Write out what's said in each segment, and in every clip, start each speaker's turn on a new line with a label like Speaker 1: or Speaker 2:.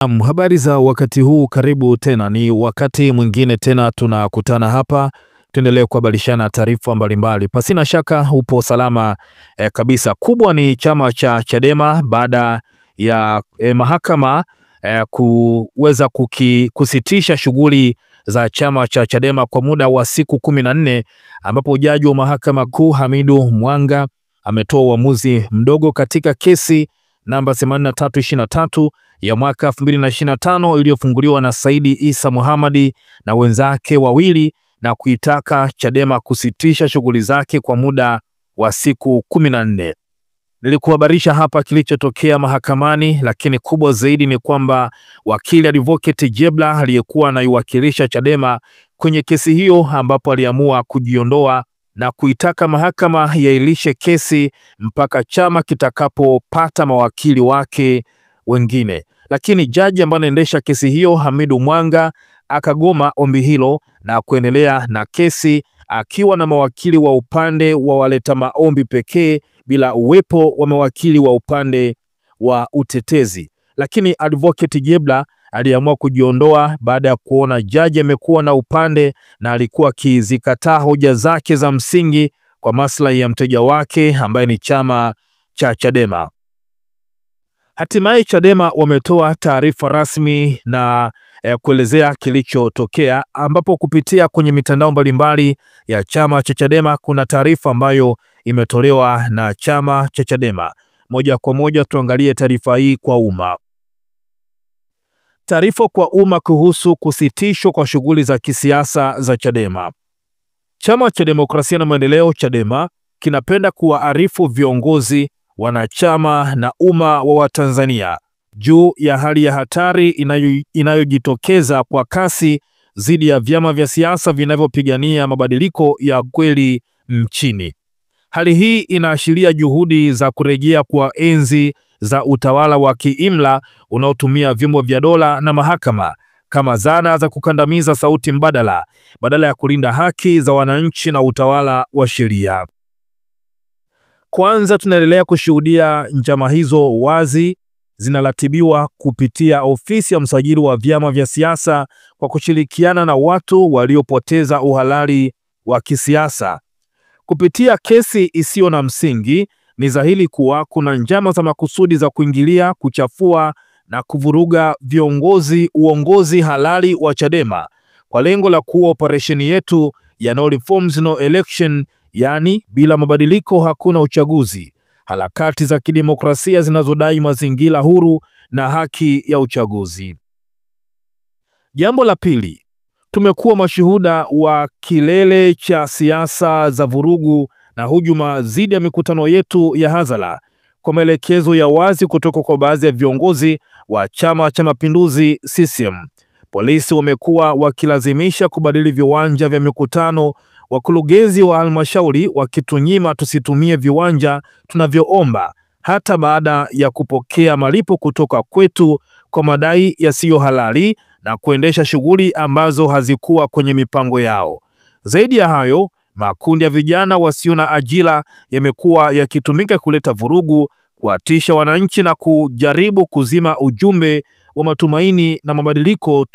Speaker 1: Habari za wakati huu, karibu tena. Ni wakati mwingine tena tunakutana hapa, tuendelee kuhabarishana taarifa mbalimbali. Pasina shaka upo salama kabisa. Kubwa ni chama cha Chadema baada ya mahakama kuweza kusitisha shughuli za chama cha Chadema kwa muda wa siku 14, ambapo jaji wa mahakama kuu Hamidu Mwanga ametoa uamuzi mdogo katika kesi namba 8323 ya mwaka 2025 iliyofunguliwa na Saidi Isa Mohamadi na wenzake wawili, na kuitaka Chadema kusitisha shughuli zake kwa muda wa siku 14. Nilikuhabarisha hapa kilichotokea mahakamani, lakini kubwa zaidi ni kwamba wakili Advocate Jebla aliyekuwa anaiwakilisha Chadema kwenye kesi hiyo, ambapo aliamua kujiondoa na kuitaka mahakama yailishe kesi mpaka chama kitakapopata mawakili wake wengine. Lakini jaji ambaye anaendesha kesi hiyo Hamidu Mwanga akagoma ombi hilo na kuendelea na kesi akiwa na mawakili wa upande wa waleta maombi pekee bila uwepo wa mawakili wa upande wa utetezi. Lakini Advocate Jebla aliamua kujiondoa baada ya kuona jaji amekuwa na upande na alikuwa akizikataa hoja zake za msingi kwa maslahi ya mteja wake ambaye ni chama cha Chadema. Hatimaye Chadema wametoa taarifa rasmi na kuelezea kilichotokea, ambapo kupitia kwenye mitandao mbalimbali ya chama cha Chadema kuna taarifa ambayo imetolewa na chama cha Chadema. Moja kwa moja tuangalie taarifa hii kwa umma. Taarifa kwa umma kuhusu kusitishwa kwa shughuli za kisiasa za Chadema. Chama cha Demokrasia na Maendeleo Chadema kinapenda kuwaarifu viongozi, wanachama na umma wa Watanzania juu ya hali ya hatari inayojitokeza kwa kasi dhidi ya vyama vya siasa vinavyopigania mabadiliko ya kweli nchini. Hali hii inaashiria juhudi za kurejea kwa enzi za utawala wa kiimla unaotumia vyombo vya dola na mahakama kama zana za kukandamiza sauti mbadala badala ya kulinda haki za wananchi na utawala wa sheria. Kwanza, tunaendelea kushuhudia njama hizo wazi zinaratibiwa kupitia ofisi ya msajili wa vyama vya siasa kwa kushirikiana na watu waliopoteza uhalali wa kisiasa. Kupitia kesi isiyo na msingi, ni dhahiri kuwa kuna njama za makusudi za kuingilia, kuchafua na kuvuruga uongozi halali wa Chadema kwa lengo la kuwa operesheni yetu ya no reforms no election, yani bila mabadiliko hakuna uchaguzi, harakati za kidemokrasia zinazodai mazingira huru na haki ya uchaguzi. Jambo la pili, tumekuwa mashuhuda wa kilele cha siasa za vurugu na hujuma dhidi ya mikutano yetu ya hadhara kwa maelekezo ya wazi kutoka kwa baadhi ya viongozi wa Chama cha Mapinduzi CCM. Polisi wamekuwa wakilazimisha kubadili viwanja vya mikutano, wakurugenzi wa halmashauri wakitunyima tusitumie viwanja tunavyoomba hata baada ya kupokea malipo kutoka kwetu kwa madai yasiyo halali na kuendesha shughuli ambazo hazikuwa kwenye mipango yao. Zaidi ya hayo, makundi ya vijana wasio na ajira yamekuwa yakitumika kuleta vurugu, kuwatisha wananchi na kujaribu kuzima ujumbe wa matumaini na mabadiliko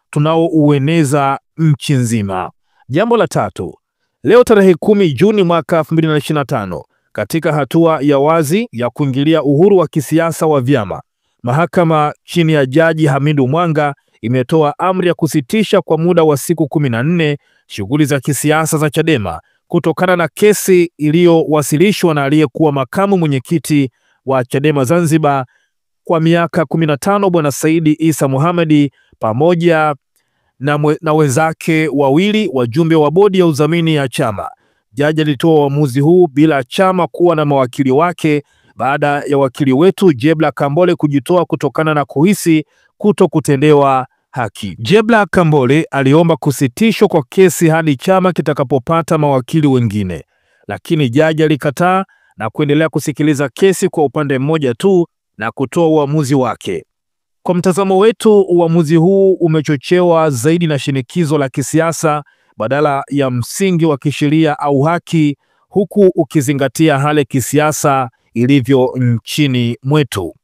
Speaker 1: tunaoueneza nchi nzima. Jambo la tatu, leo tarehe 10 Juni mwaka 2025, katika hatua ya wazi ya kuingilia uhuru wa kisiasa wa vyama, mahakama chini ya Jaji Hamidu Mwanga imetoa amri ya kusitisha kwa muda wa siku 14 shughuli za kisiasa za Chadema kutokana na kesi iliyowasilishwa na aliyekuwa makamu mwenyekiti wa Chadema Zanzibar kwa miaka 15 Bwana Saidi Isa Mohamadi pamoja na wenzake wawili, wajumbe wa bodi ya udhamini ya chama. Jaji alitoa uamuzi huu bila chama kuwa na mawakili wake baada ya wakili wetu Jebla Kambole kujitoa kutokana na kuhisi kutokutendewa haki. Jebla Kambole aliomba kusitishwa kwa kesi hadi chama kitakapopata mawakili wengine, lakini jaji alikataa na kuendelea kusikiliza kesi kwa upande mmoja tu na kutoa uamuzi wake. Kwa mtazamo wetu, uamuzi huu umechochewa zaidi na shinikizo la kisiasa badala ya msingi wa kisheria au haki, huku ukizingatia hali kisiasa ilivyo nchini mwetu.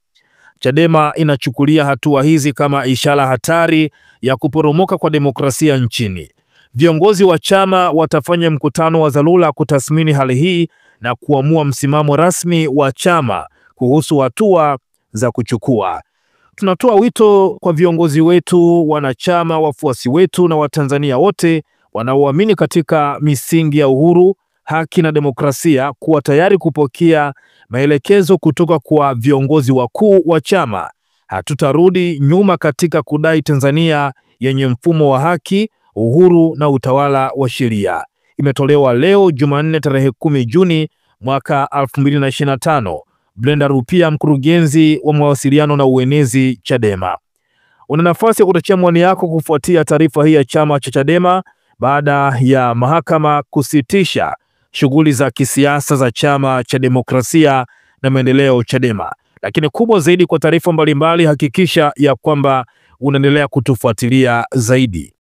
Speaker 1: Chadema inachukulia hatua hizi kama ishara hatari ya kuporomoka kwa demokrasia nchini. Viongozi wa chama watafanya mkutano wa dharura kutathmini hali hii na kuamua msimamo rasmi wa chama kuhusu hatua za kuchukua. Tunatoa wito kwa viongozi wetu, wanachama, wafuasi wetu na Watanzania wote wanaoamini katika misingi ya uhuru, haki na demokrasia kuwa tayari kupokea maelekezo kutoka kwa viongozi wakuu wa chama. Hatutarudi nyuma katika kudai Tanzania yenye mfumo wa haki, uhuru na utawala wa sheria. Imetolewa leo Jumanne tarehe 10 Juni mwaka 2025. Brenda Rupia, mkurugenzi wa mawasiliano na uenezi Chadema. Una nafasi ya kutoa maoni yako kufuatia taarifa hii ya chama cha Chadema baada ya mahakama kusitisha shughuli za kisiasa za chama cha demokrasia na maendeleo Chadema. Lakini kubwa zaidi, kwa taarifa mbalimbali, hakikisha ya kwamba unaendelea kutufuatilia zaidi.